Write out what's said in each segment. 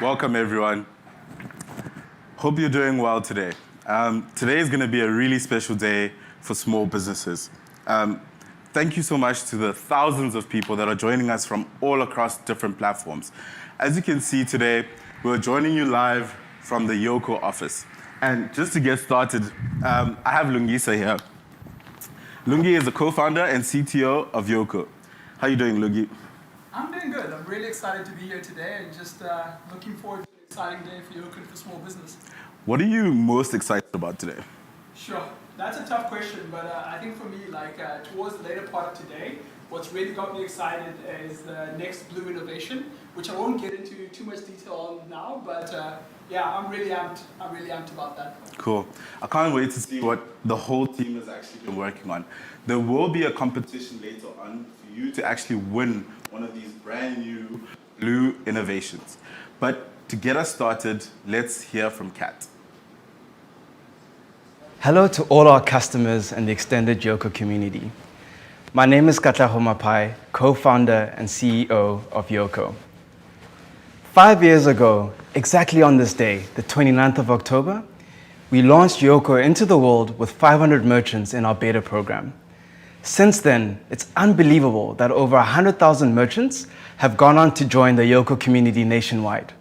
Welcome, everyone. Hope you're doing well today. Today is going to be a really special day for small businesses. Thank you so much to the thousands of people that are joining us from all across different platforms. As you can see today, we're joining you live from the Yoko office. And just to get started, I have Lungisa here. Lungi is the co-founder and CTO of Yoko. How are you doing, Lungi? I'm doing good. I'm really excited to be here today and just looking forward to an exciting day for Yoko and for small business. What are you most excited about today? Sure. That's a tough question, but I think for me, towards the later part of today, what's really got me excited is the next blue innovation, which I won't get into too much detail on now, but I'm really amped. I'm really amped about that. Cool. I can't wait to see what the whole team has actually been working on. There will be a competition later on for you to actually win one of these brand new blue innovations. But to get us started, let's hear from Kat. Hello to all our customers and the extended Yoko community. My name is Katlaho Mapai, co-founder and CEO of Yoko. 5 years ago, exactly on this day, the 29th of October, we launched Yoko into the world with 500 merchants in our beta program. Since then, it's unbelievable that over 100,000 merchants have gone on to join the Yoko community nationwide.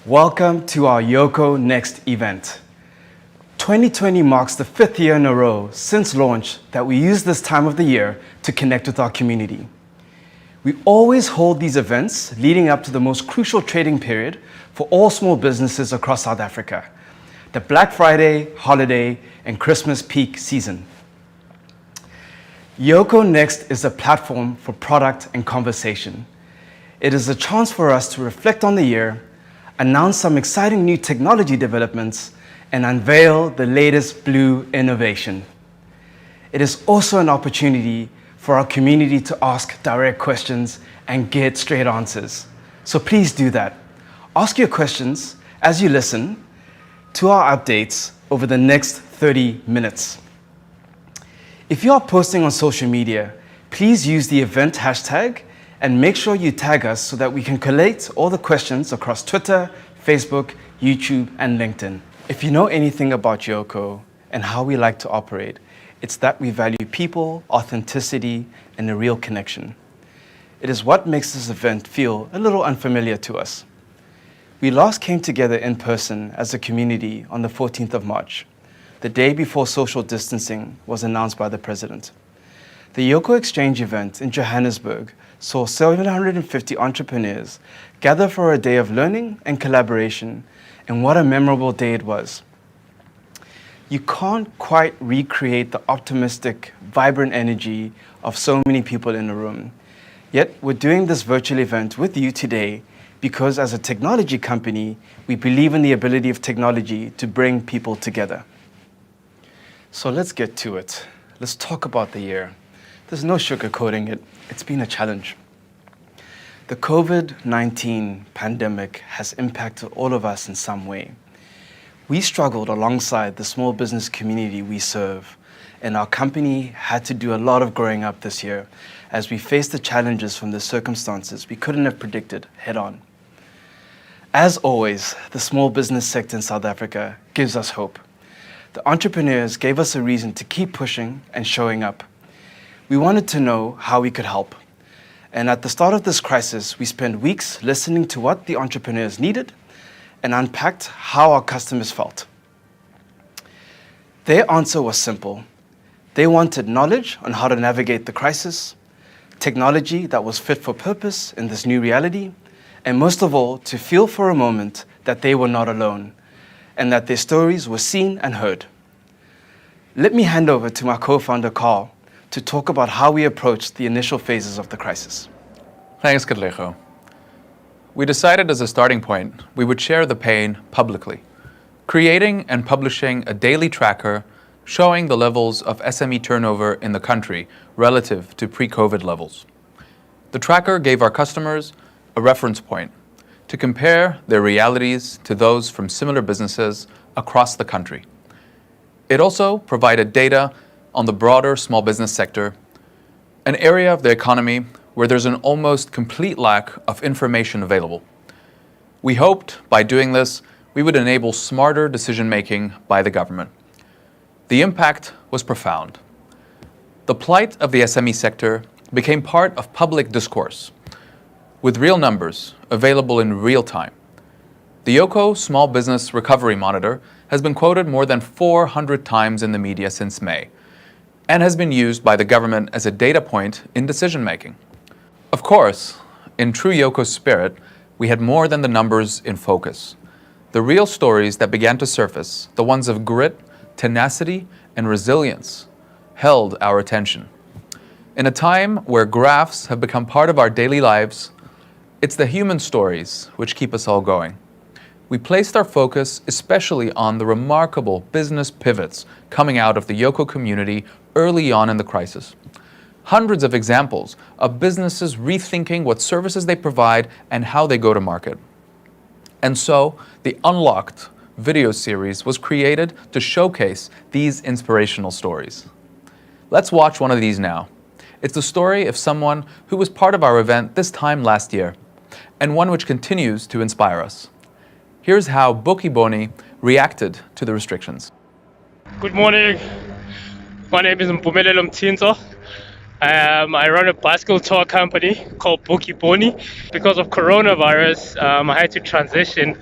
Welcome to our Yoco Next event. 2020 marks the 5th year in a row since launch that we use this time of the year to connect with our community. We always hold these events leading up to the most crucial trading period for all small businesses across South Africa, the Black Friday, holiday, and Christmas peak season. Yoco Next is a platform for product and conversation. It is a chance for us to reflect on the year, announce some exciting new technology developments, and unveil the latest blue innovation. It is also an opportunity for our community to ask direct questions and get straight answers. So please do that. Ask your questions as you listen to our updates over the next 30 minutes. If you are posting on social media, please use the event hashtag and make sure you tag us so that we can collate all the questions across Twitter, Facebook, YouTube, and LinkedIn. If you know anything about Yoko and how we like to operate, it's that we value people, authenticity, and a real connection. It is what makes this event feel a little unfamiliar to us. We last came together in person as a community on the 14th of March, the day before social distancing was announced by the president. The Yoko Exchange event in Johannesburg saw 750 entrepreneurs gather for a day of learning and collaboration, and what a memorable day it was. You can't quite recreate the optimistic, vibrant energy of so many people in a room. Yet we're doing this virtual event with you today because as a technology company, we believe in the ability of technology to bring people together. So let's get to it. Let's talk about the year. There's no sugarcoating it. It's been a challenge. The COVID-19 pandemic has impacted all of us in some way. We struggled alongside the small business community we serve, and our company had to do a lot of growing up this year as we faced the challenges from the circumstances we couldn't have predicted head on. As always, the small business sector in South Africa gives us hope. The entrepreneurs gave us a reason to keep pushing and showing up. We wanted to know how we could help. And at the start of this crisis, we spent weeks listening to what the entrepreneurs needed and unpacked how our customers felt. Their answer was simple. They wanted knowledge on how to navigate the crisis, technology that was fit for purpose in this new reality, and most of all, to feel for a moment that they were not alone and that their stories were seen and heard. Let me hand over to my co-founder, Carl, to talk about how we approached the initial phases of the crisis. Thanks, Katlejo. We decided as a starting point, we would share the pain publicly, creating and publishing a daily tracker showing the levels of SME turnover in the country relative to pre-COVID levels. The tracker gave our customers a reference point to compare their realities to those from similar businesses across the country. It also provided data on the broader small business sector, an area of the economy where there's an almost complete lack of information available. We hoped by doing this, we would enable smarter decision-making by the government. The impact was profound. The plight of the SME sector became part of public discourse, with real numbers available in real time. The Yoko Small Business Recovery Monitor has been quoted more than 400 times in the media since May, and has been used by the government as a data point in decision-making. Of course, in true Yoko spirit, we had more than the numbers in focus. The real stories that began to surface, the ones of grit, tenacity, and resilience, held our attention. In a time where graphs have become part of our daily lives, it's the human stories which keep us all going. We placed our focus especially on the remarkable business pivots coming out of the Yoko community early on in the crisis. Hundreds of examples of businesses rethinking what services they provide and how they go to market. And so, the Unlocked video series was created to showcase these inspirational stories. Let's watch one of these now. It's the story of someone who was part of our event this time last year, and one which continues to inspire us. Here's how Bookiboni reacted to the restrictions. Good morning. My name is Mpumelelo Mthinzo. I run a bicycle tour company called Bookiboni. Because of coronavirus, I had to transition.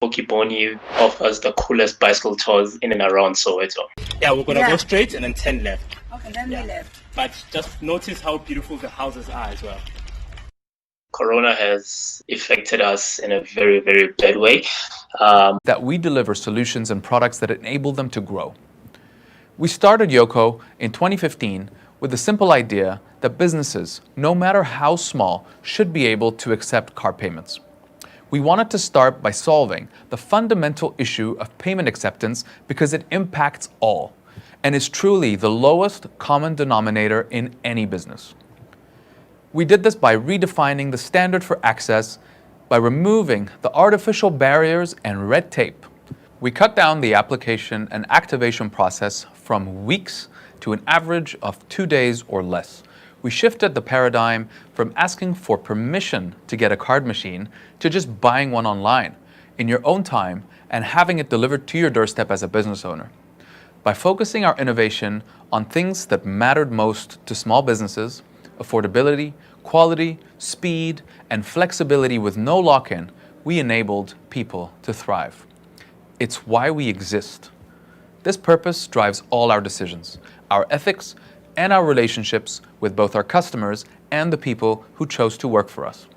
Bookiboni offers the coolest bicycle tours in and around Soweto. Yeah, we're gonna go straight and then 10 left. Okay, then we left. But just notice how beautiful the houses are as well. Corona has affected us in a very, very bad way. That we deliver solutions and products that enable them to grow. We started Yoko in 2015 with the simple idea that businesses, no matter how small, should be able to accept card payments. We wanted to start by solving the fundamental issue of payment acceptance because it impacts all and is truly the lowest common denominator in any business. We did this by redefining the standard for access, by removing the artificial barriers and red tape. We cut down the application and activation process from weeks to an average of 2 days or less. We shifted the paradigm from asking for permission to get a card machine to just buying one online in your own time and having it delivered to your doorstep as a business owner. By focusing our innovation on things that mattered most to small businesses, affordability, quality, speed, and flexibility with no lock-in, we enabled people to thrive. It's why we exist. This purpose drives all our decisions, our ethics, and our relationships with both our customers and the people who chose to work for us.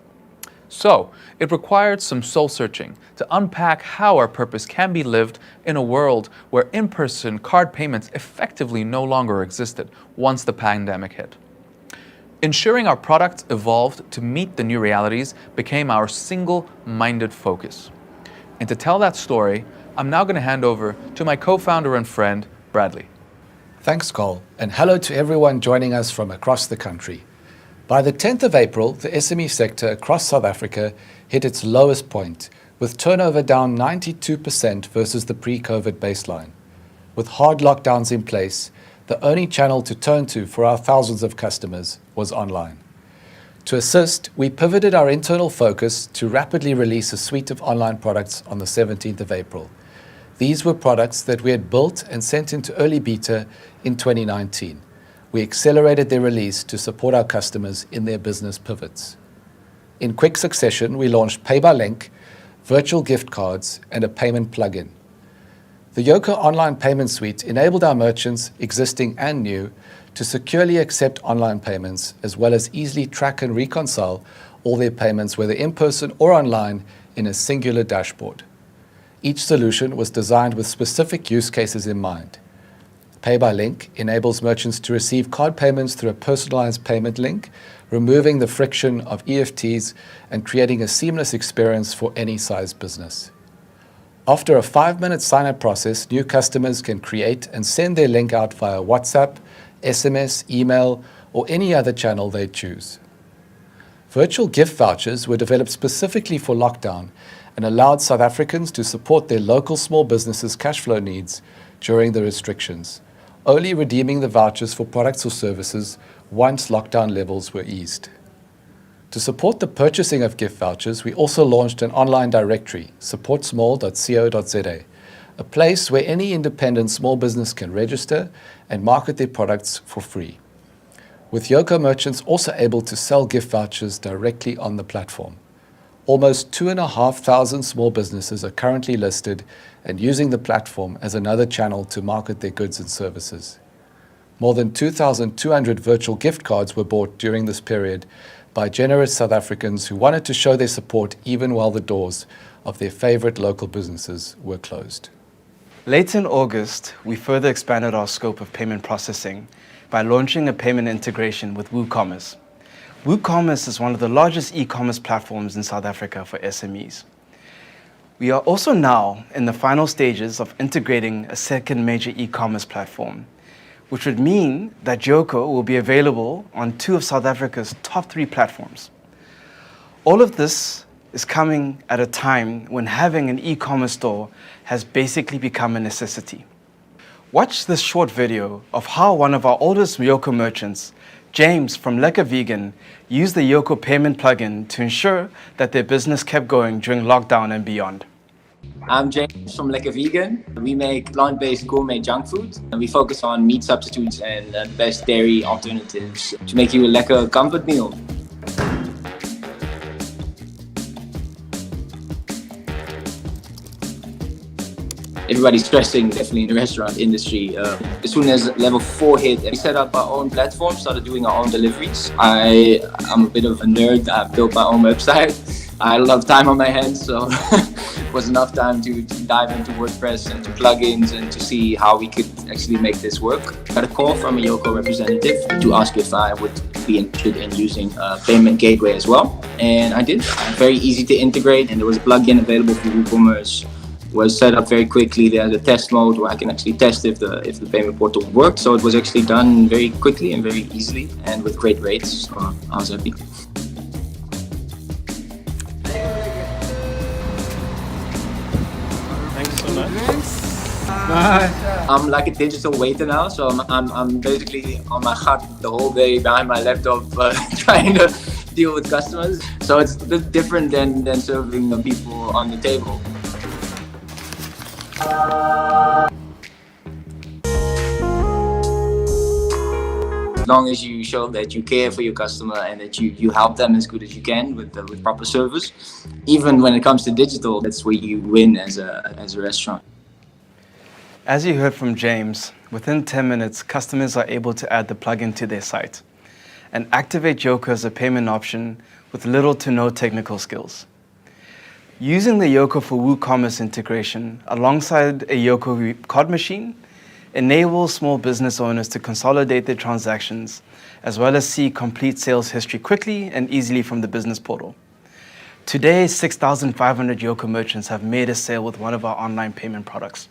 So, it required some soul-searching to unpack how our purpose can be lived in a world where in-person card payments effectively no longer existed once the pandemic hit. Ensuring our products evolved to meet the new realities became our single-minded focus. And to tell that story, I'm now going to hand over to my co-founder and friend, Bradley. Thanks, Cole, and hello to everyone joining us from across the country. By the 10th of April, the SME sector across South Africa hit its lowest point, with turnover down 92% versus the pre-COVID baseline. With hard lockdowns in place, the only channel to turn to for our thousands of customers was online. To assist, we pivoted our internal focus to rapidly release a suite of online products on the 17th of April. These were products that we had built and sent into early beta in 2019. We accelerated their release to support our customers in their business pivots. In quick succession, we launched Pay by Link, virtual gift cards, and a payment plugin. The Yoko online payment suite enabled our merchants, existing and new, to securely accept online payments, as well as easily track and reconcile all their payments, whether in person or online, in a singular dashboard. Each solution was designed with specific use cases in mind. Pay by Link enables merchants to receive card payments through a personalized payment link, removing the friction of EFTs and creating a seamless experience for any size business. After a 5-minute sign-up process, new customers can create and send their link out via WhatsApp, SMS, email, or any other channel they choose. Virtual gift vouchers were developed specifically for lockdown and allowed South Africans to support their local small businesses' cash flow needs during the restrictions, only redeeming the vouchers for products or services once lockdown levels were eased. To support the purchasing of gift vouchers, we also launched an online directory, supportsmall.co.za, a place where any independent small business can register and market their products for free. With Yoko merchants also able to sell gift vouchers directly on the platform. Almost 2,500 small businesses are currently listed and using the platform as another channel to market their goods and services. More than 2,200 virtual gift cards were bought during this period by generous South Africans who wanted to show their support even while the doors of their favorite local businesses were closed. Late in August, we further expanded our scope of payment processing by launching a payment integration with Woocommerce. Woocommerce is one of the largest e-commerce platforms in South Africa for SMEs. We are also now in the final stages of integrating a second major e-commerce platform, which would mean that Yoko will be available on 2 of South Africa's top 3 platforms. All of this is coming at a time when having an e-commerce store has basically become a necessity. Watch this short video of how one of our oldest Yoko merchants, James from Lekker Vegan, used the Yoko payment plugin to ensure that their business kept going during lockdown and beyond. I'm James from Lekker Vegan. We make plant-based gourmet junk food, and we focus on meat substitutes and the best dairy alternatives to make you a lekker comfort meal. Everybody's stressing, definitely in the restaurant industry. As soon as level 4 hit, we set up our own platform, started doing our own deliveries. I'm a bit of a nerd. I built my own website. I had a lot of time on my hands, so it was enough time to dive into WordPress and to plugins and to see how we could actually make this work. I got a call from a Yoko representative to ask if I would be interested in using a payment gateway as well. And I did. Very easy to integrate, and there was a plugin available for Woocommerce. Was set up very quickly. There's a test mode where I can actually test if the payment portal worked. So it was actually done very quickly and very easily and with great rates. So I was happy. Thanks so much. I'm like a digital waiter now, so I'm basically on my hut the whole day behind my laptop trying to deal with customers. So it's a bit different than serving the people on the table. As long as you show that you care for your customer and that you help them as good as you can with proper service, even when it comes to digital, that's where you win as a restaurant. As you heard from James, within 10 minutes, customers are able to add the plugin to their site and activate Yoko as a payment option with little to no technical skills. Using the Yoko for Woocommerce integration alongside a Yoko card machine enables small business owners to consolidate their transactions as well as see complete sales history quickly and easily from the business portal. Today, 6,500 Yoko merchants have made a sale with one of our online payment products.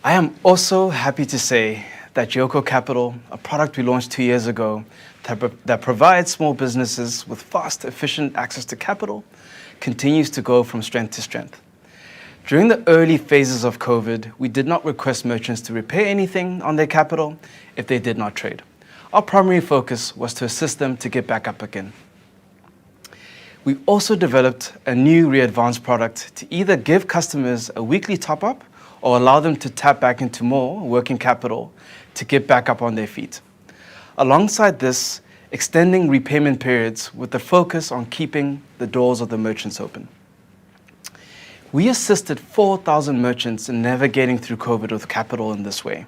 I am also happy to say that Yoko Capital, a product we launched 2 years ago that provides small businesses with fast, efficient access to capital, continues to go from strength to strength. During the early phases of COVID, we did not request merchants to repay anything on their capital if they did not trade. Our primary focus was to assist them to get back up again. We also developed a new re-advance product to either give customers a weekly top-up or allow them to tap back into more working capital to get back up on their feet. Alongside this, extending repayment periods with the focus on keeping the doors of the merchants open. We assisted 4,000 merchants in navigating through COVID with capital in this way.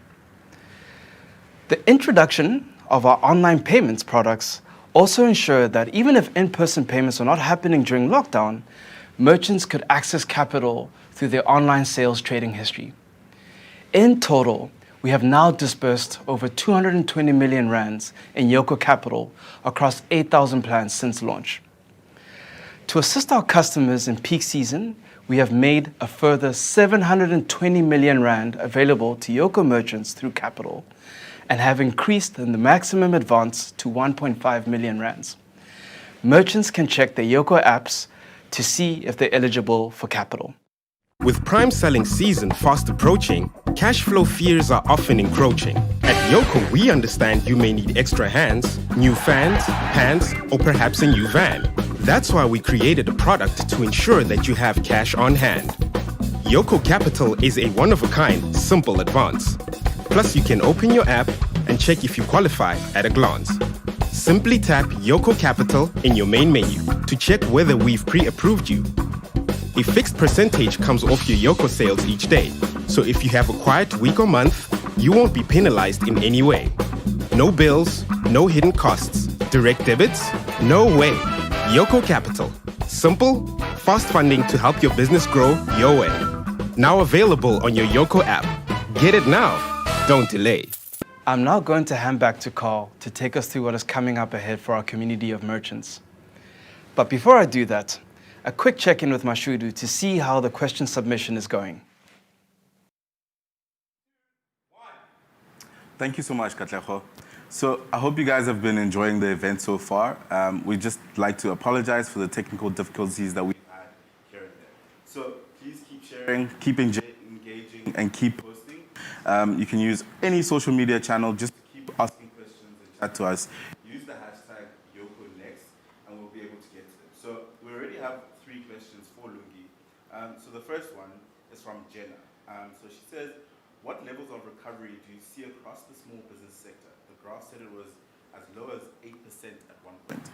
The introduction of our online payments products also ensured that even if in-person payments were not happening during lockdown, merchants could access capital through their online sales trading history. In total, we have now disbursed over 220 million rands in Yoko Capital across 8,000 plans since launch. To assist our customers in peak season, we have made a further 720 million rand available to Yoko merchants through Capital and have increased the maximum advance to 1.5 million rands. Merchants can check their Yoko apps to see if they're eligible for Capital. With prime selling season fast approaching, cash flow fears are often encroaching. At Yoko, we understand you may need extra hands, new fans, pants, or perhaps a new van. That's why we created a product to ensure that you have cash on hand. Yoko Capital is a one-of-a-kind, simple advance. Plus, you can open your app and check if you qualify at a glance. Simply tap Yoko Capital in your main menu to check whether we've pre-approved you. A fixed percentage comes off your Yoko sales each day, so if you have a quiet week or month, you won't be penalized in any way. No bills, no hidden costs. Direct debits? No way. Yoko Capital. Simple, fast funding to help your business grow your way. Now available on your Yoko app. Get it now. Don't delay. I'm now going to hand back to Carl to take us through what is coming up ahead for our community of merchants. But before I do that, a quick check-in with Mashudu to see how the question submission is going. Thank you so much, Katleho. So I hope you guys have been enjoying the event so far. We'd just like to apologize for the technical difficulties that we've had here and there. So please keep sharing, keep engaging, and keep posting. You can use any social media channel just to keep asking questions and chat to us. Use the hashtag Yoco Next, and we'll be able to get to them. So we already have 3 questions for Lungi. So the first one is from Jenna. So she says, what levels of recovery do you see across the small business sector? The graph said it was as low as 8% at one point.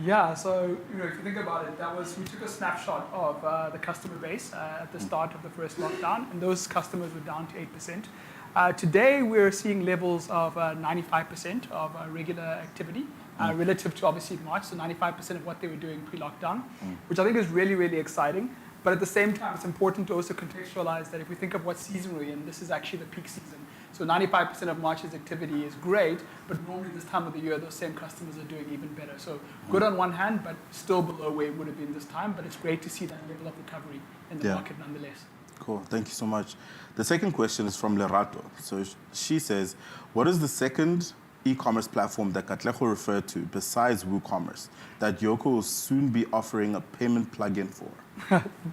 Yeah, so if you think about it, we took a snapshot of the customer base at the start of the first lockdown, and those customers were down to 8%. Today, we're seeing levels of 95% of regular activity relative to obviously March, so 95% of what they were doing pre-lockdown, which I think is really, really exciting. But at the same time, it's important to also contextualize that if we think of what season we're in, this is actually the peak season. So 95% of March's activity is great, but normally this time of the year, those same customers are doing even better. So good on one hand, but still below where it would have been this time. But it's great to see that level of recovery in the market nonetheless. Cool, thank you so much. The second question is from Lerato. So she says, what is the second e-commerce platform that Katleho referred to besides Woocommerce that Yoko will soon be offering a payment plugin for?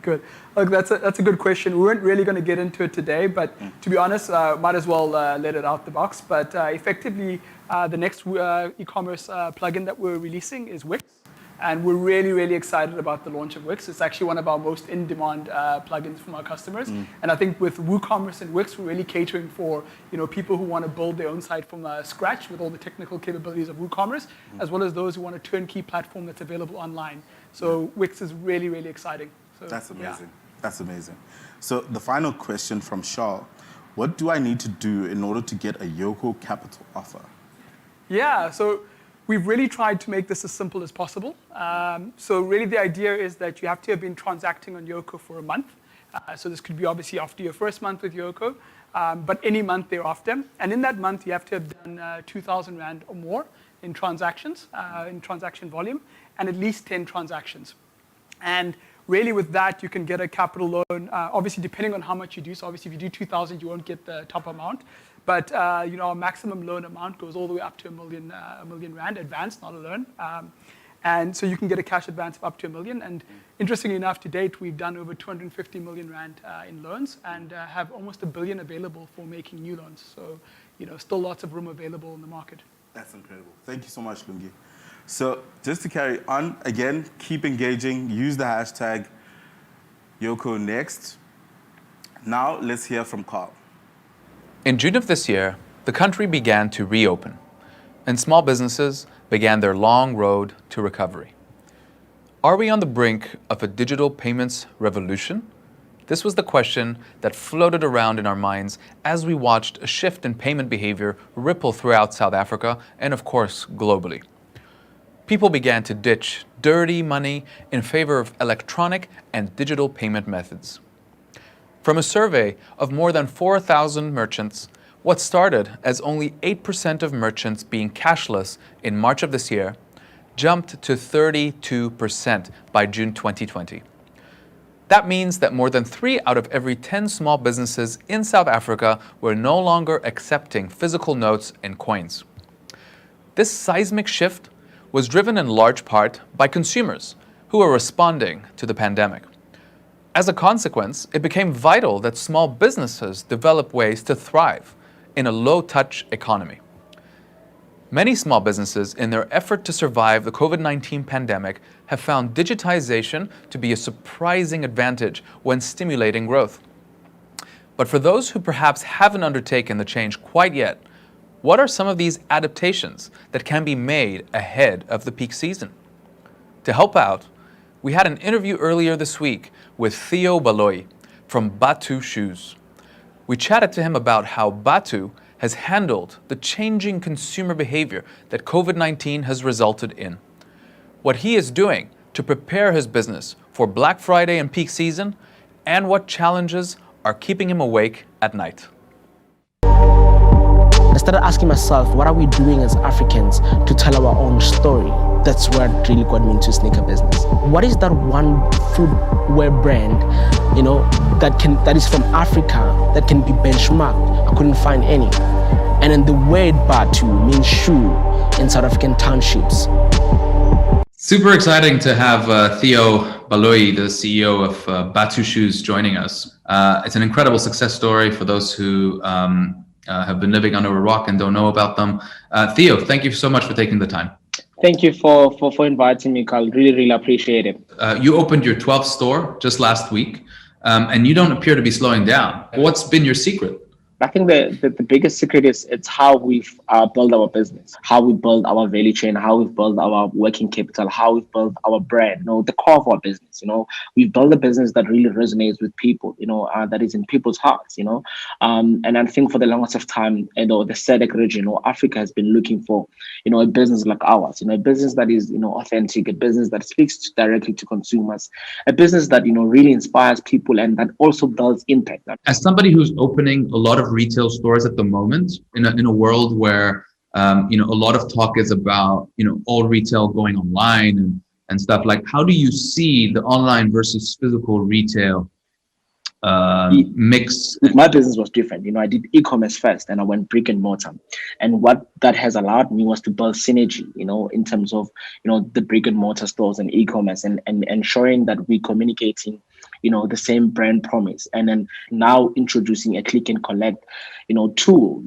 Good. Look, that's a good question. We weren't really going to get into it today, but to be honest, might as well let it out the box. But effectively, the next e-commerce plugin that we're releasing is Wix. And we're really, really excited about the launch of Wix. It's actually one of our most in-demand plugins from our customers. And I think with Woocommerce and Wix, we're really catering for people who want to build their own site from scratch with all the technical capabilities of Woocommerce, as well as those who want a turnkey platform that's available online. So Wix is really, really exciting. So, that's amazing. Yeah. That's amazing. So the final question from Shaw, what do I need to do in order to get a Yoko Capital offer? Yeah, so we've really tried to make this as simple as possible. So really the idea is that you have to have been transacting on Yoko for a month. So this could be obviously after your first month with Yoko, but any month thereafter. And in that month, you have to have done 2,000 Rand or more in transactions, in transaction volume, and at least 10 transactions. And really with that, you can get a capital loan, obviously depending on how much you do. So obviously if you do 2,000, you won't get the top amount. But our maximum loan amount goes all the way up to a million Rand, advance, not a loan. And so you can get a cash advance of up to 1 million. And interestingly enough, to date, we've done over 250 million Rand in loans and have almost 1 billion available for making new loans. So still lots of room available in the market. That's incredible. Thank you so much, Lungi. So just to carry on, again, keep engaging. Use the hashtag Yoco Next. Now let's hear from Carl. In June of this year, the country began to reopen, and small businesses began their long road to recovery. Are we on the brink of a digital payments revolution? This was the question that floated around in our minds as we watched a shift in payment behavior ripple throughout South Africa and, of course, globally. People began to ditch dirty money in favor of electronic and digital payment methods. From a survey of more than 4,000 merchants, what started as only 8% of merchants being cashless in March of this year jumped to 32% by June 2020. That means that more than 3 out of every 10 small businesses in South Africa were no longer accepting physical notes and coins. This seismic shift was driven in large part by consumers who were responding to the pandemic. As a consequence, it became vital that small businesses develop ways to thrive in a low-touch economy. Many small businesses, in their effort to survive the COVID-19 pandemic, have found digitization to be a surprising advantage when stimulating growth. But for those who perhaps haven't undertaken the change quite yet, what are some of these adaptations that can be made ahead of the peak season? To help out, we had an interview earlier this week with Theo Baloyi from Batu Shoes. We chatted to him about how Batu has handled the changing consumer behavior that COVID-19 has resulted in, what he is doing to prepare his business for Black Friday and peak season, and what challenges are keeping him awake at night. I started asking myself, what are we doing as Africans to tell our own story? That's what really got me into sneaker business. What is that one footwear brand, that is from Africa that can be benchmarked? I couldn't find any. And then the word Batu means shoe in South African townships. Super exciting to have Theo Baloyi, the CEO of Batu Shoes, joining us. It's an incredible success story for those who have been living under a rock and don't know about them. Theo, thank you so much for taking the time. Thank you for inviting me, Carl. Really appreciate it. You opened your 12th store just last week, and you don't appear to be slowing down. What's been your secret? I think the biggest secret is it's how we've built our business, how we build our value chain, how we've built our working capital, how we've built our brand, the core of our business. We've built a business that really resonates with people, that is in people's hearts, and I think for the longest of time, the SADC region, Africa has been looking for, a business like ours, a business that is, authentic, a business that speaks directly to consumers, a business that, really inspires people and that also builds impact. As somebody who's opening a lot of retail stores at the moment, in a world where a lot of talk is about all retail going online and stuff, like, how do you see the online versus physical retail mix? My business was different. I did e-commerce first and I went brick and mortar, and what that has allowed me was to build synergy in terms of the brick and mortar stores and e-commerce, and ensuring that we're communicating the same brand promise, and then now introducing a click and collect tool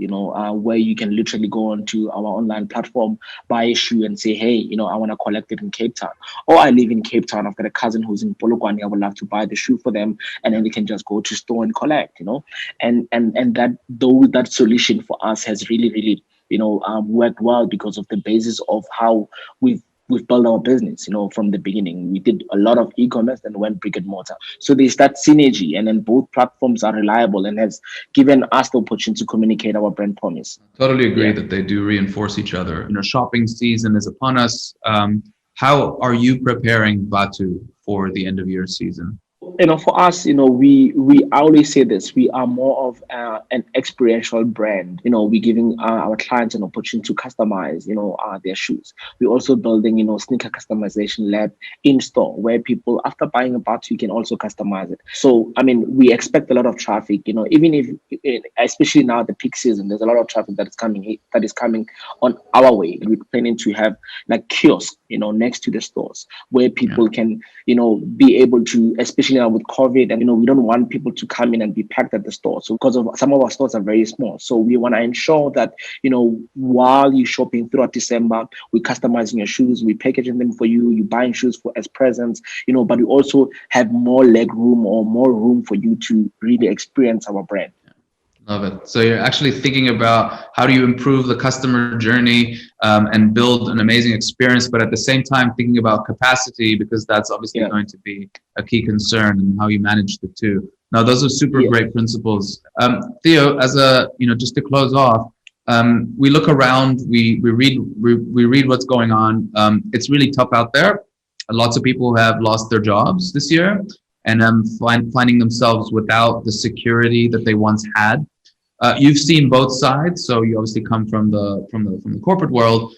where you can literally go onto our online platform, buy a shoe and say, hey, I want to collect it in Cape Town, or I live in Cape Town, I've got a cousin who's in Polokwane, I would love to buy the shoe for them, and then they can just go to store and collect, and that solution for us has really worked well because of the basis of how we've built our business, from the beginning. We did a lot of e-commerce and went brick and mortar. So there's that synergy, and then both platforms are reliable and has given us the opportunity to communicate our brand promise. Totally agree that they do reinforce each other. Shopping season is upon us. How are you preparing Batu for the end of year season? For us, we always say this, we are more of an experiential brand. We're giving our clients an opportunity to customize, their shoes. We're also building, sneaker customization lab in store where people, after buying a Batu, you can also customize it. So, we expect a lot of traffic, even if, especially now the peak season, there's a lot of traffic that is coming on our way. We're planning to have like kiosks, next to the stores where people can, be able to, especially now with COVID, and we don't want people to come in and be packed at the store. So because of some of our stores are very small, so we want to ensure that while you're shopping throughout December, we're customizing your shoes, we're packaging them for you, you're buying shoes as presents, but we also have more leg room or more room for you to really experience our brand. Love it. So you're actually thinking about how do you improve the customer journey and build an amazing experience, but at the same time thinking about capacity, because that's obviously going to be a key concern, and how you manage the two. Now, those are super great principles. Theo, as just to close off, we look around, we read what's going on. It's really tough out there. Lots of people have lost their jobs this year and finding themselves without the security that they once had. You've seen both sides, so you obviously come from the corporate world.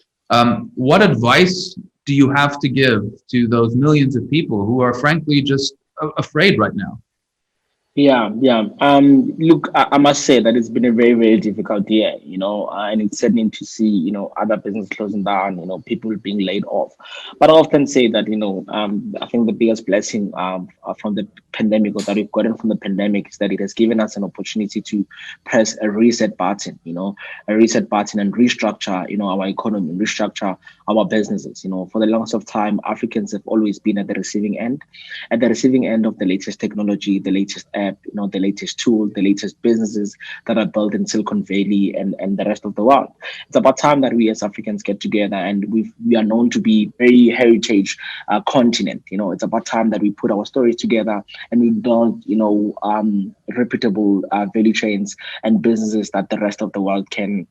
What advice do you have to give to those millions of people who are frankly just afraid right now? Yeah. Look, I must say that it's been a very, very difficult year, and it's saddening to see, other businesses closing down, people being laid off. But I often say that, I think the biggest blessing from the pandemic, or that we've gotten from the pandemic, is that it has given us an opportunity to press a reset button, a reset button and restructure, our economy, restructure our businesses. For the longest of time, Africans have always been at the receiving end of the latest technology, the latest app, the latest tool, the latest businesses that are built in Silicon Valley and the rest of the world. It's about time that we as Africans get together, and we are known to be very heritage continent. It's about time that we put our stories together and we build, reputable value chains and businesses that the rest of the world can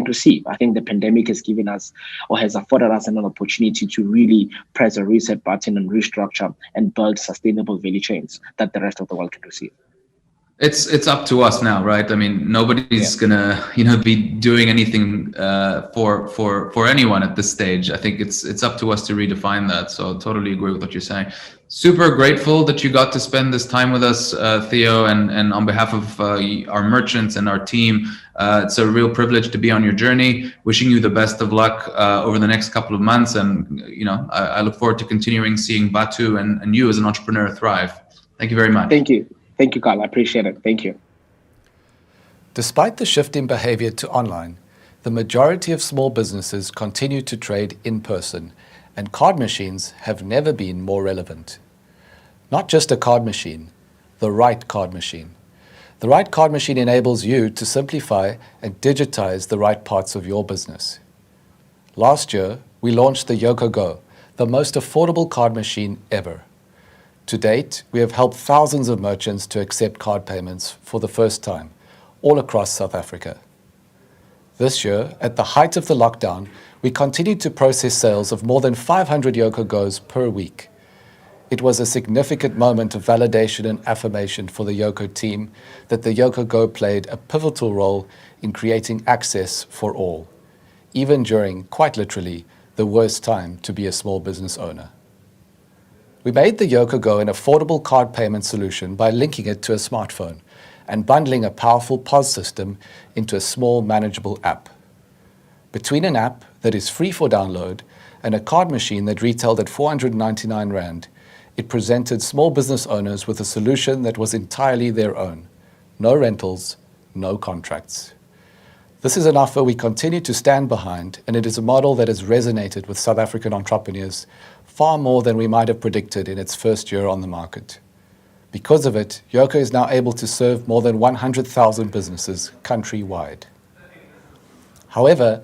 receive. I think the pandemic has given us, or has afforded us, an opportunity to really press a reset button and restructure and build sustainable value chains that the rest of the world can receive. It's up to us now, right? I mean, nobody's gonna be doing anything for anyone at this stage. I think it's up to us to redefine that. So totally agree with what you're saying. Super grateful that you got to spend this time with us, Theo, and on behalf of our merchants and our team, it's a real privilege to be on your journey. Wishing you the best of luck over the next couple of months, and I look forward to continuing seeing Batu and you as an entrepreneur thrive. Thank you very much. Thank you, Carl. I appreciate it. Thank you. Despite the shift in behavior to online, the majority of small businesses continue to trade in person, and card machines have never been more relevant. Not just a card machine, the right card machine. The right card machine enables you to simplify and digitize the right parts of your business. Last year, we launched the Yoko Go, the most affordable card machine ever. To date, we have helped thousands of merchants to accept card payments for the first time, all across South Africa. This year, at the height of the lockdown, we continued to process sales of more than 500 Yoko Go's per week. It was a significant moment of validation and affirmation for the Yoko team that the Yoko Go played a pivotal role in creating access for all, even during, quite literally, the worst time to be a small business owner. We made the Yoko Go an affordable card payment solution by linking it to a smartphone and bundling a powerful POS system into a small, manageable app. Between an app that is free for download and a card machine that retailed at 499 Rand, it presented small business owners with a solution that was entirely their own. No rentals, no contracts. This is an offer we continue to stand behind, and it is a model that has resonated with South African entrepreneurs far more than we might have predicted in its first year on the market. Because of it, Yoko is now able to serve more than 100,000 businesses countrywide. However,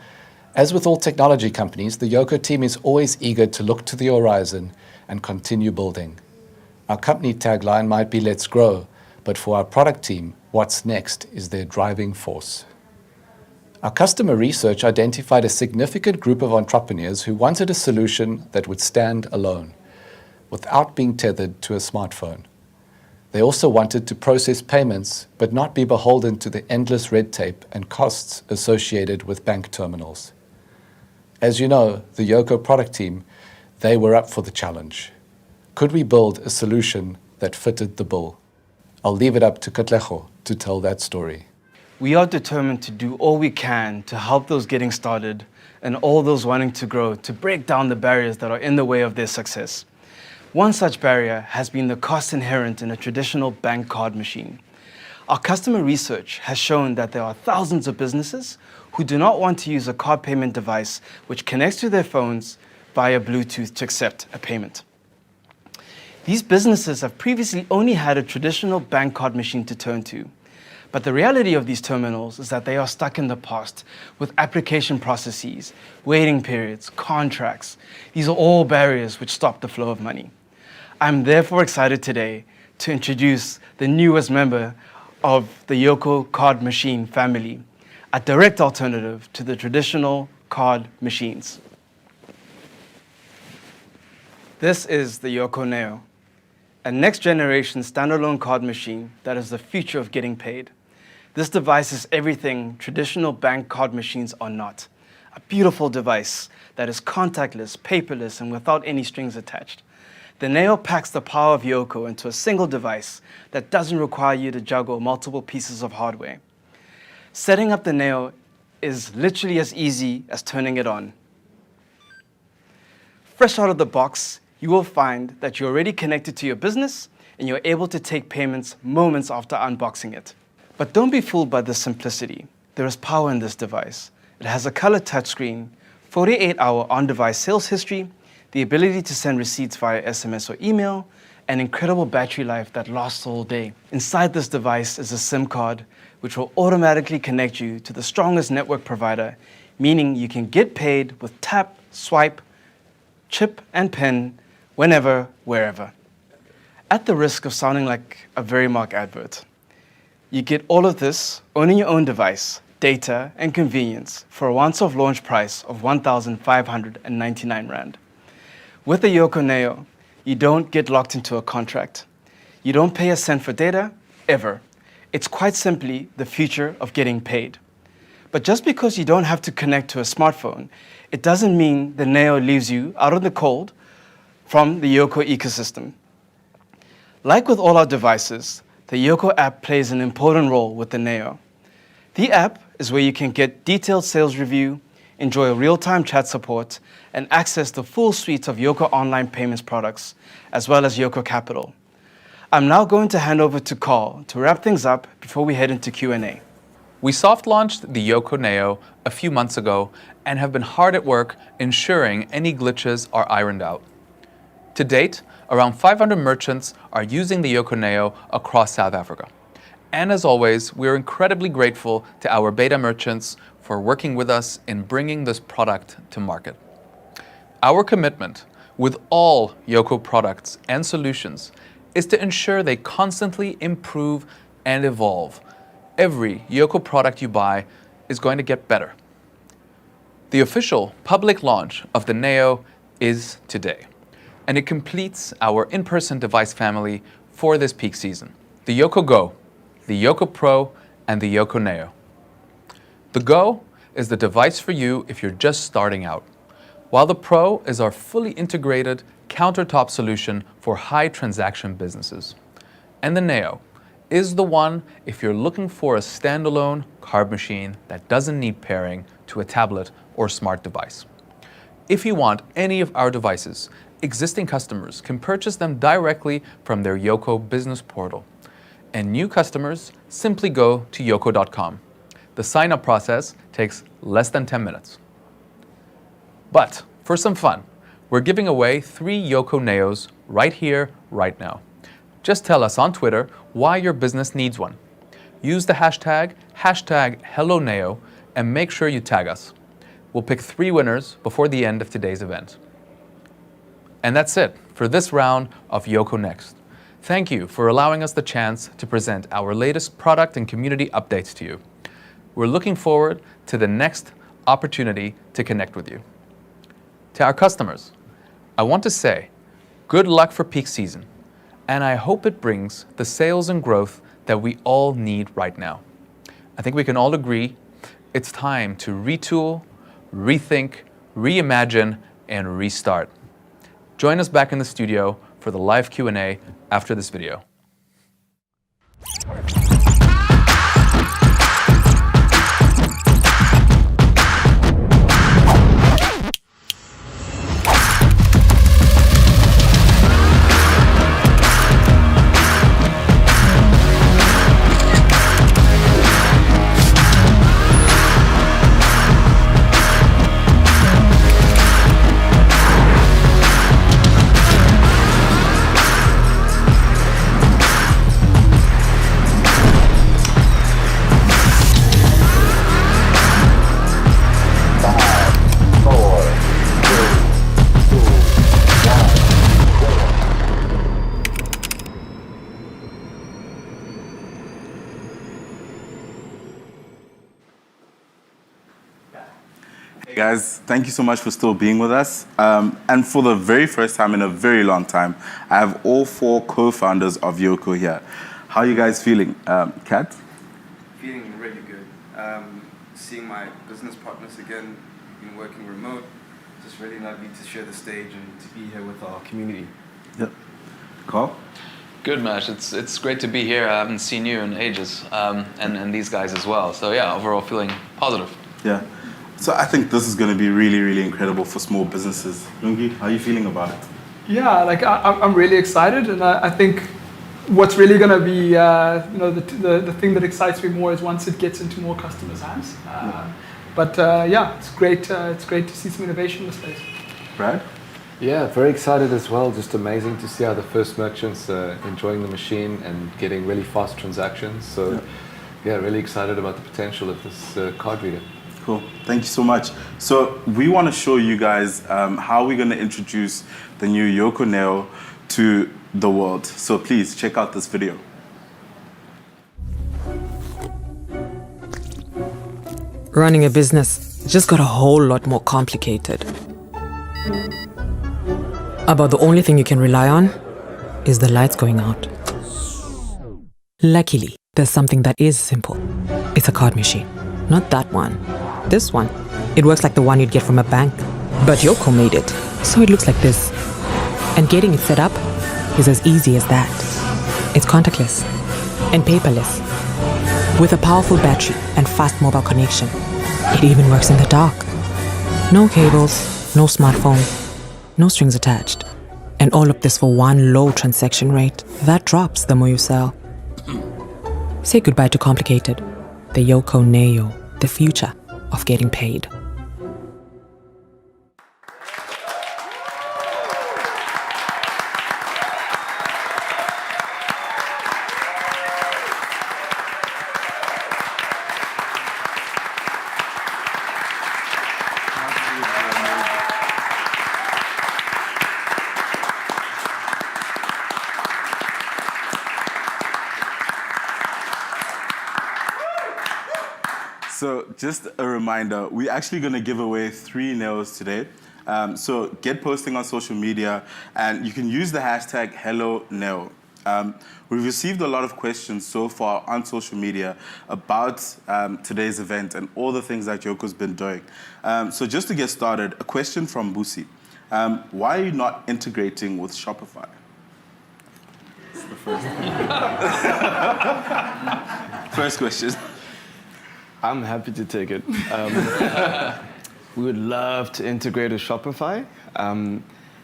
as with all technology companies, the Yoko team is always eager to look to the horizon and continue building. Our company tagline might be "Let's grow," but for our product team, what's next is their driving force. Our customer research identified a significant group of entrepreneurs who wanted a solution that would stand alone, without being tethered to a smartphone. They also wanted to process payments, but not be beholden to the endless red tape and costs associated with bank terminals. As you know, the Yoko product team, they were up for the challenge. Could we build a solution that fitted the bill? I'll leave it up to Katlego to tell that story. We are determined to do all we can to help those getting started and all those wanting to grow, to break down the barriers that are in the way of their success. One such barrier has been the cost inherent in a traditional bank card machine. Our customer research has shown that there are thousands of businesses who do not want to use a card payment device which connects to their phones via Bluetooth to accept a payment. These businesses have previously only had a traditional bank card machine to turn to. But the reality of these terminals is that they are stuck in the past with application processes, waiting periods, contracts. These are all barriers which stop the flow of money. I'm therefore excited today to introduce the newest member of the Yoko card machine family, a direct alternative to the traditional card machines. This is the Yoko Neo, a next-generation standalone card machine that is the future of getting paid. This device is everything traditional bank card machines are not. A beautiful device that is contactless, paperless, and without any strings attached. The Neo packs the power of Yoko into a single device that doesn't require you to juggle multiple pieces of hardware. Setting up the Neo is literally as easy as turning it on. Fresh out of the box, you will find that you're already connected to your business and you're able to take payments moments after unboxing it. But don't be fooled by this simplicity. There is power in this device. It has a color touchscreen, 48-hour on-device sales history, the ability to send receipts via SMS or email, and incredible battery life that lasts all day. Inside this device is a SIM card, which will automatically connect you to the strongest network provider, meaning you can get paid with tap, swipe, chip, and pin, whenever, wherever. At the risk of sounding like a Verimark advert, you get all of this owning your own device, data, and convenience for a once-off launch price of 1,599 Rand. With the Yoco Neo, you don't get locked into a contract. You don't pay a cent for data, ever. It's quite simply the future of getting paid. But just because you don't have to connect to a smartphone, it doesn't mean the Neo leaves you out in the cold from the Yoko ecosystem. Like with all our devices, the Yoko app plays an important role with the Neo. The app is where you can get detailed sales review, enjoy real-time chat support, and access the full suite of Yoko online payments products, as well as Yoko Capital. I'm now going to hand over to Carl to wrap things up before we head into Q&A. We soft-launched the Yoco Neo a few months ago and have been hard at work ensuring any glitches are ironed out. To date, around 500 merchants are using the Yoco Neo across South Africa. And as always, we're incredibly grateful to our beta merchants for working with us in bringing this product to market. Our commitment with all Yoko products and solutions is to ensure they constantly improve and evolve. Every Yoko product you buy is going to get better. The official public launch of the Neo is today, and it completes our in-person device family for this peak season. The Yoko Go, the Yoko Pro, and the Yoko Neo. The Go is the device for you if you're just starting out, while the Pro is our fully integrated countertop solution for high transaction businesses. And the Neo is the one if you're looking for a standalone card machine that doesn't need pairing to a tablet or smart device. If you want any of our devices, existing customers can purchase them directly from their Yoko business portal. And new customers simply go to yoko.com. The sign-up process takes less than 10 minutes. But for some fun, we're giving away 3 Yoko Neos right here, right now. Just tell us on Twitter why your business needs one. Use the hashtag #HelloNeo and make sure you tag us. We'll pick 3 winners before the end of today's event. And that's it for this round of Yoco Next. Thank you for allowing us the chance to present our latest product and community updates to you. We're looking forward to the next opportunity to connect with you. To our customers, I want to say good luck for peak season, and I hope it brings the sales and growth that we all need right now. I think we can all agree it's time to retool, rethink, reimagine, and restart. Join us back in the studio for the live Q&A after this video. Hey guys, thank you so much for still being with us. And for the very first time in a very long time, I have all 4 co-founders of Yoko here. How are you guys feeling? Kat? Feeling really good. Seeing my business partners again, been working remote. Just really lovely to share the stage and to be here with our community. Yep. Carl? Good, Mash. It's great to be here. I haven't seen you in ages, and these guys as well. So yeah, overall feeling positive. Yeah. So I think this is going to be really, really incredible for small businesses. Lungi, how are you feeling about it? Yeah, like I'm really excited, and I think what's really going to be, the thing that excites me more is once it gets into more customers' hands. But yeah, it's great. It's great to see some innovation in the space. Brad? Yeah, very excited as well. Just amazing to see how the first merchants are enjoying the machine and getting really fast transactions. So yeah, really excited about the potential of this card reader. Cool. Thank you so much. So we want to show you guys how we're going to introduce the new Yoco Neo to the world. So please check out this video. Running a business just got a whole lot more complicated. About the only thing you can rely on is the lights going out. Luckily, there's something that is simple. It's a card machine. Not that one. This one. It works like the one you'd get from a bank. But Yoko made it, so it looks like this. And getting it set up is as easy as that. It's contactless and paperless. With a powerful battery and fast mobile connection. It even works in the dark. No cables, no smartphone, no strings attached. And all of this for one low transaction rate. That drops the more you sell. Say goodbye to complicated. The Yoco Neo, the future of getting paid. So just a reminder, we're actually going to give away 3 Neos today. So get posting on social media, and you can use the hashtag #HelloNeo. We've received a lot of questions so far on social media about today's event and all the things that Yoko's been doing. So just to get started, a question from Busi. Why are you not integrating with Shopify? That's the first. First question. I'm happy to take it. We would love to integrate with Shopify.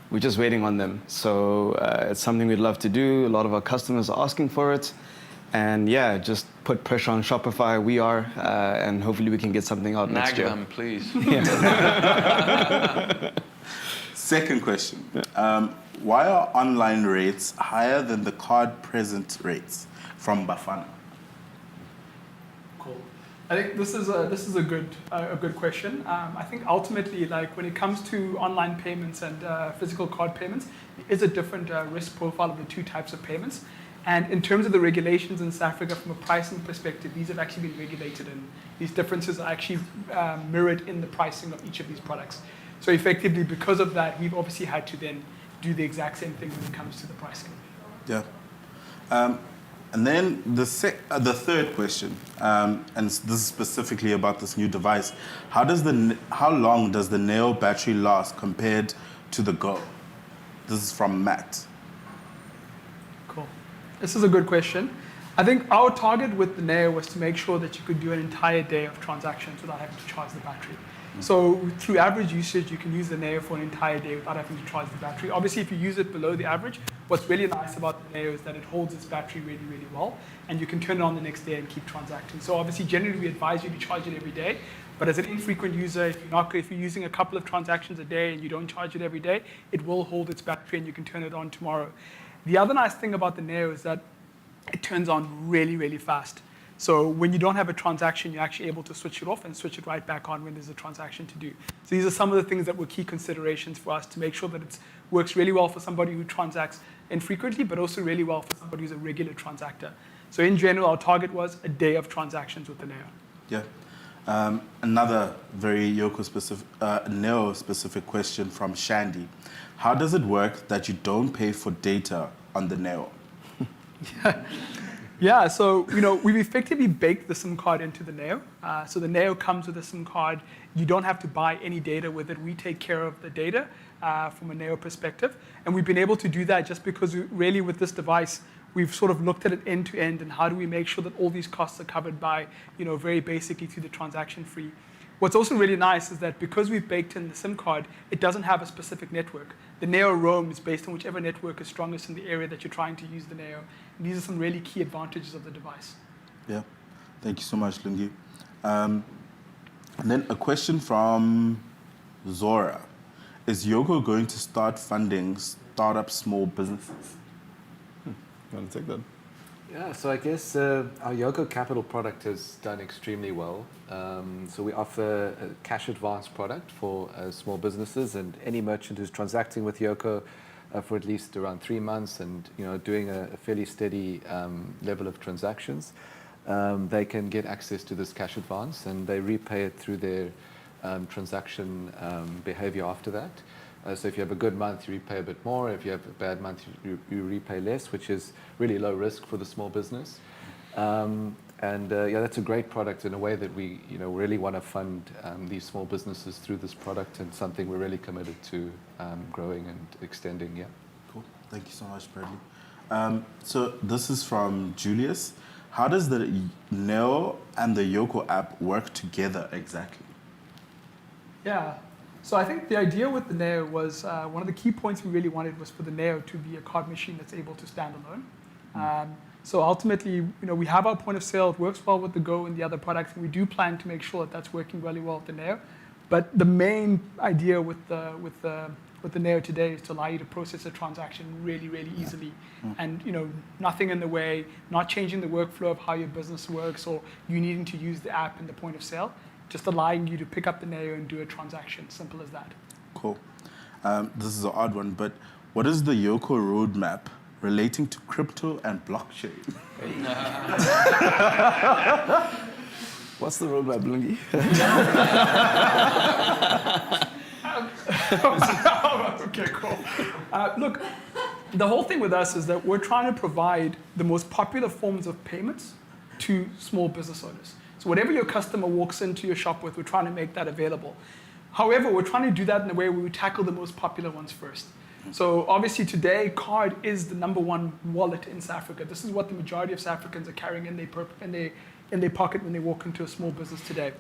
We're just waiting on them. So it's something we'd love to do. A lot of our customers are asking for it. And yeah, just put pressure on Shopify. We are, and hopefully we can get something out next year. Nag them, please. Second question. Why are online rates higher than the card present rates? From Bafana. Cool. I think this is a good question. I think ultimately, like when it comes to online payments and physical card payments, there is a different risk profile of the two types of payments. And in terms of the regulations in South Africa, from a pricing perspective, these have actually been regulated, and these differences are actually mirrored in the pricing of each of these products. So effectively, because of that, we've obviously had to then do the exact same thing when it comes to the pricing. Yeah. And then the third question, and this is specifically about this new device. How long does the Neo battery last compared to the Go? This is from Matt. Cool. This is a good question. I think our target with the Neo was to make sure that you could do an entire day of transactions without having to charge the battery. So through average usage, you can use the Neo for an entire day without having to charge the battery. Obviously, if you use it below the average, what's really nice about the Neo is that it holds its battery really, really well, and you can turn it on the next day and keep transacting. So obviously, generally, we advise you to charge it every day. But as an infrequent user, if you're using a couple of transactions a day and you don't charge it every day, it will hold its battery and you can turn it on tomorrow. The other nice thing about the Neo is that it turns on really, really fast. So when you don't have a transaction, you're actually able to switch it off and switch it right back on when there's a transaction to do. So these are some of the things that were key considerations for us to make sure that it works really well for somebody who transacts infrequently, but also really well for somebody who's a regular transactor. So in general, our target was a day of transactions with the Neo. Yeah. Another very Yoko-specific, Neo-specific question from Shandy. How does it work that you don't pay for data on the Neo? Yeah, so we've effectively baked the SIM card into the Neo. So the Neo comes with a SIM card. You don't have to buy any data with it. We take care of the data from a Neo perspective. And we've been able to do that just because really with this device, we've sort of looked at it end to end and how do we make sure that all these costs are covered by, very basically through the transaction fee. What's also really nice is that because we've baked in the SIM card, it doesn't have a specific network. The Neo roams based on whichever network is strongest in the area that you're trying to use the Neo. And these are some really key advantages of the device. Yeah, thank you so much, Lungi. And then a question from Zora. Is Yoko going to start funding startup small businesses? You want to take that? Yeah, so I guess our Yoko Capital product has done extremely well. So we offer a cash advance product for small businesses, and any merchant who's transacting with Yoko for at least around 3 months and doing a fairly steady level of transactions, they can get access to this cash advance, and they repay it through their transaction behavior after that. So if you have a good month, you repay a bit more. If you have a bad month, you repay less, which is really low risk for the small business. That's a great product in a way that we really want to fund these small businesses through this product, and something we're really committed to growing and extending. Yeah. Cool. Thank you so much, Bradley. So this is from Julius. How does the Neo and the Yoko app work together exactly? Yeah. So I think the idea with the Neo was one of the key points we really wanted was for the Neo to be a card machine that's able to stand alone. So ultimately, we have our point of sale. It works well with the Go and the other products, and we do plan to make sure that that's working really well with the Neo. But the main idea with the Neo today is to allow you to process a transaction really, really easily, and nothing in the way, not changing the workflow of how your business works, or you needing to use the app in the point of sale. Just allowing you to pick up the Neo and do a transaction. Simple as that. Cool. This is an odd one, but what is the Yoko roadmap relating to crypto and blockchain? What's the roadmap, Lungi? Okay, cool. Look, the whole thing with us is that we're trying to provide the most popular forms of payments to small business owners. So whatever your customer walks into your shop with, we're trying to make that available. However, we're trying to do that in a way where we tackle the most popular ones first. So obviously today, card is the #1 wallet in South Africa. This is what the majority of South Africans are carrying in their pocket when they walk into a small business today.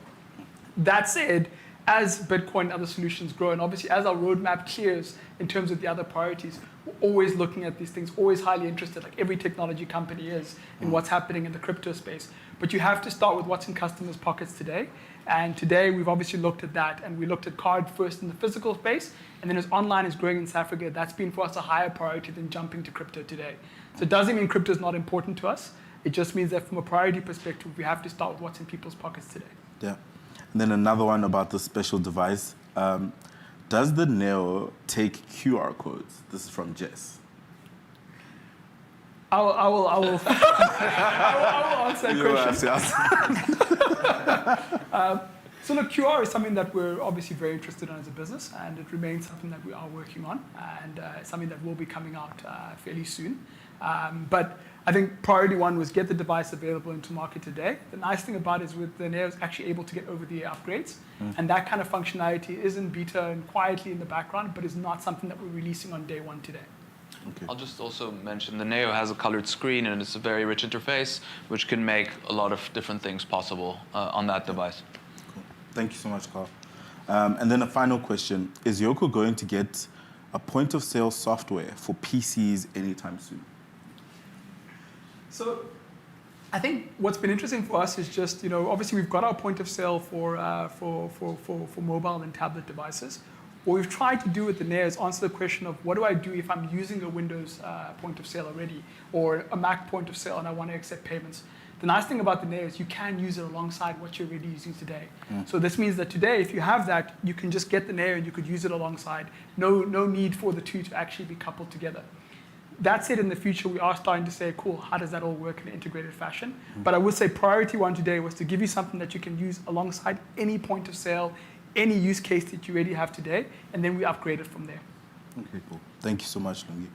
That said, as Bitcoin and other solutions grow, and obviously as our roadmap clears in terms of the other priorities, we're always looking at these things, always highly interested, like every technology company is, in what's happening in the crypto space. But you have to start with what's in customers' pockets today. And today we've obviously looked at that, and we looked at card first in the physical space, and then as online is growing in South Africa, that's been for us a higher priority than jumping to crypto today. So it doesn't mean crypto is not important to us. It just means that from a priority perspective, we have to start with what's in people's pockets today. Yeah. And then another one about this special device. Does the Neo take QR codes? This is from Jess. I will answer that question. So look, QR is something that we're obviously very interested in as a business, and it remains something that we are working on, and something that will be coming out fairly soon. But I think priority one was get the device available into market today. The nice thing about it is with the Neo is actually able to get over-the-air upgrades, and that kind of functionality is in beta and quietly in the background, but is not something that we're releasing on day one today. Okay. I'll just also mention the Neo has a colored screen, and it's a very rich interface, which can make a lot of different things possible on that device. Cool. Thank you so much, Carl. And then a final question. Is Yoko going to get a point-of-sale software for PCs anytime soon? So I think what's been interesting for us is just, obviously we've got our point of sale for mobile and tablet devices. What we've tried to do with the Neo is answer the question of what do I do if I'm using a Windows point of sale already, or a Mac point of sale, and I want to accept payments. The nice thing about the Neo is you can use it alongside what you're already using today. So this means that today, if you have that, you can just get the Neo and you could use it alongside. No need for the two to actually be coupled together. That said, in the future, we are starting to say, cool, how does that all work in an integrated fashion? But I would say priority one today was to give you something that you can use alongside any point of sale, any use case that you already have today, and then we upgrade it from there. Okay, cool. Thank you so much, Lungi.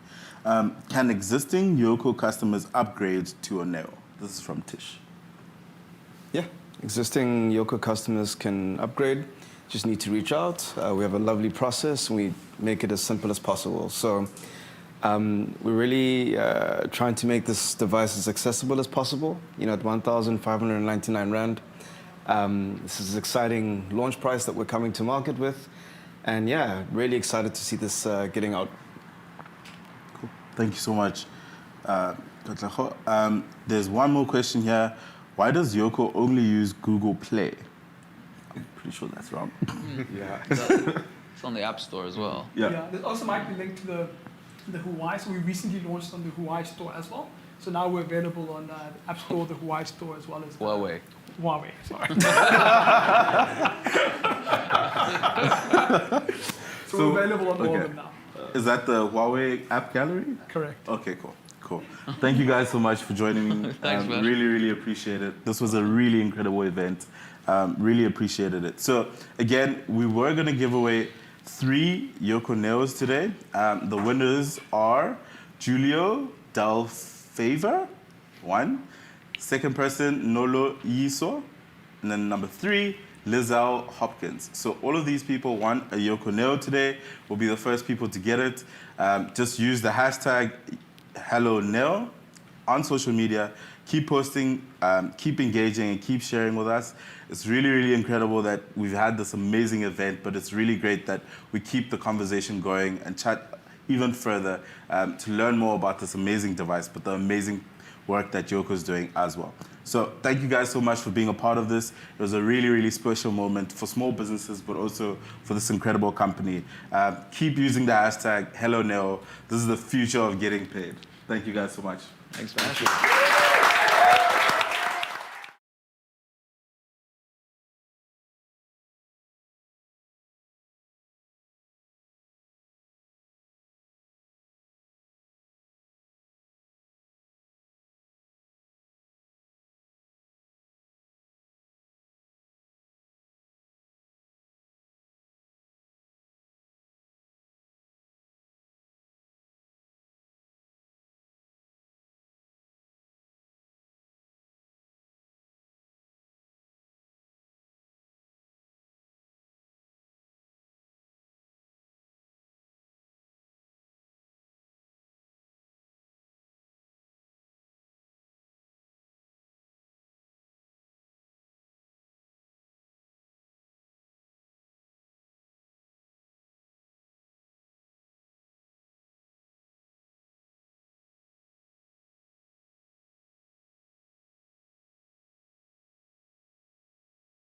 Can existing Yoko customers upgrade to a Neo? This is from Tish. Yeah, existing Yoko customers can upgrade. Just need to reach out. We have a lovely process, and we make it as simple as possible. So we're really trying to make this device as accessible as possible. You know, at 1,599 Rand. This is an exciting launch price that we're coming to market with. And yeah, really excited to see this getting out. Cool. Thank you so much, Dr. There's one more question here. Why does Yoko only use Google Play? I'm pretty sure that's wrong. Yeah. It's on the App Store as well. Yeah. This also might be linked to the Huawei. So we recently launched on the Huawei store as well. So now we're available on the App Store, the Huawei store, as well as Huawei. Huawei, sorry. So we're available on all of them now. Is that the Huawei app gallery? Correct. Okay, cool. Thank you guys so much for joining me. Thanks, man. Really appreciate it. This was a really incredible event. Really appreciated it. So again, we were gonna give away 3 Yoko Neos today. The winners are Julio Del Favor, 1. Second person, Nolo Yiso. And then number 3, Lizelle Hopkins. So all of these people won a Yoko Neo today. Will be the first people to get it. Just use the hashtag HelloNeo on social media. Keep posting, keep engaging, and keep sharing with us. It's really incredible that we've had this amazing event, but it's really great that we keep the conversation going and chat even further to learn more about this amazing device, but the amazing work that Yoko is doing as well. So thank you guys so much for being a part of this. It was a really special moment for small businesses, but also for this incredible company. Keep using the hashtag HelloNeo. This is the future of getting paid. Thank you guys so much. Thanks, man.